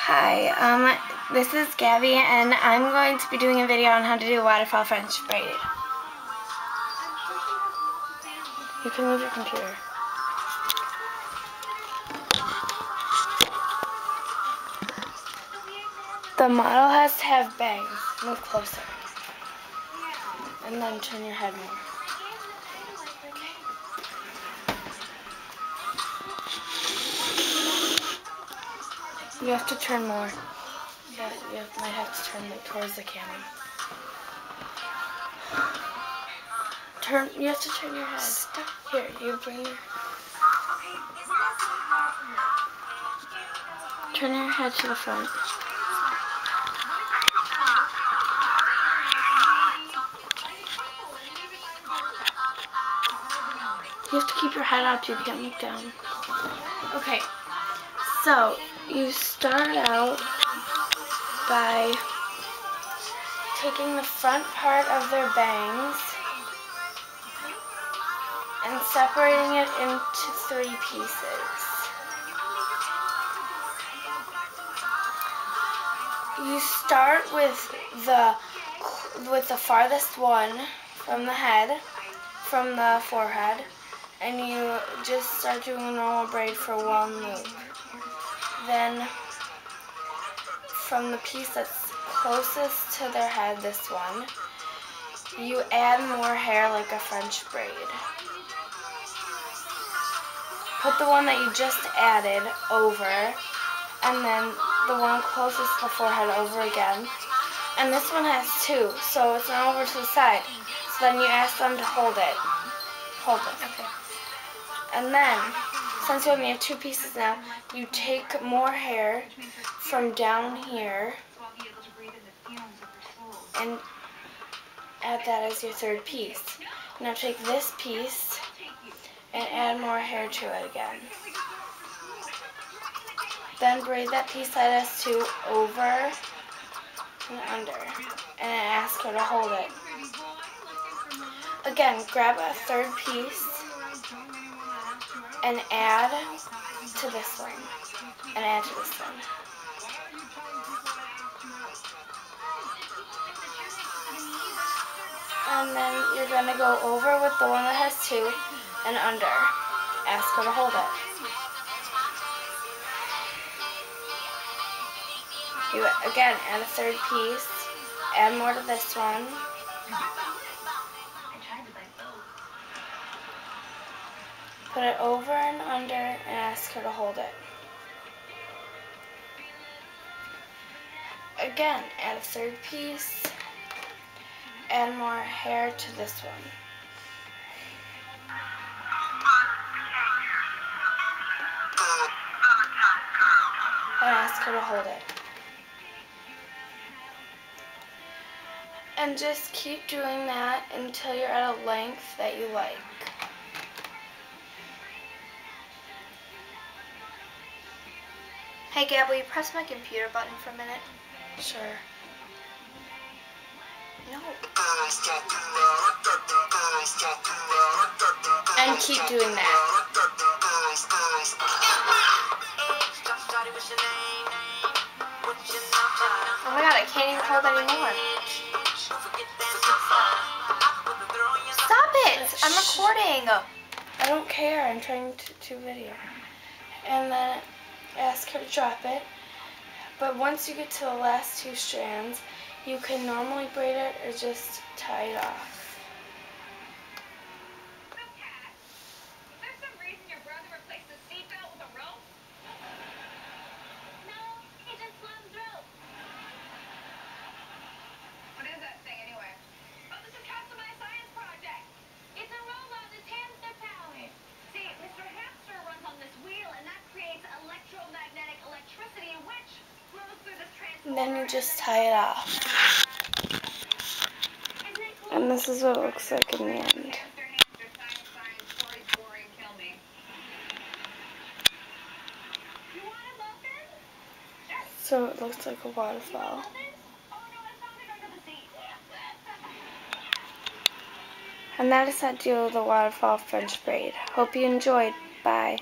Hi, this is Gabby, and I'm going to be doing a video on how to do waterfall French braid. You can move your computer. The model has to have bangs. Move closer. And then turn your head more. You have to turn more. Yeah, you might have to turn it towards the camera. You have to turn your head. Stop. Here, you bring your... Turn your head to the front. You have to keep your head up, you can't look down. Okay, so you start out by taking the front part of their bangs and separating it into 3 pieces. You start with the farthest one from the head, from the forehead, and you just start doing a normal braid for 1 loop. Then from the piece that's closest to their head, this one, you add more hair like a French braid. Put the one that you just added over, and then the one closest to the forehead over again. And this one has 2, so it's not over to the side. So then you ask them to hold it. Hold it. Okay. And then, since you only have 2 pieces now, you take more hair from down here and add that as your 3rd piece. Now take this piece and add more hair to it again. Then braid that piece that has 2 over and under, and ask her to hold it. Again, grab a 3rd piece and add to this one, and add to this one. And then you're going to go over with the one that has 2 and under. Ask her to hold it. You again add a 3rd piece, add more to this one. Put it over and under and ask her to hold it. Again, add a 3rd piece, add more hair to this one. And ask her to hold it. And just keep doing that until you're at a length that you like. Hey Gab, will you press my computer button for a minute? Sure. No. And keep doing that. Oh my god, I can't even hold anymore. Stop it! I'm recording! I don't care, I'm trying to video. And then ask her to drop it. But once you get to the last 2 strands, you can normally braid it or just tie it off. And then you just tie it off. And this is what it looks like in the end. So it looks like a waterfall. And that is how to do the waterfall French braid. Hope you enjoyed. Bye.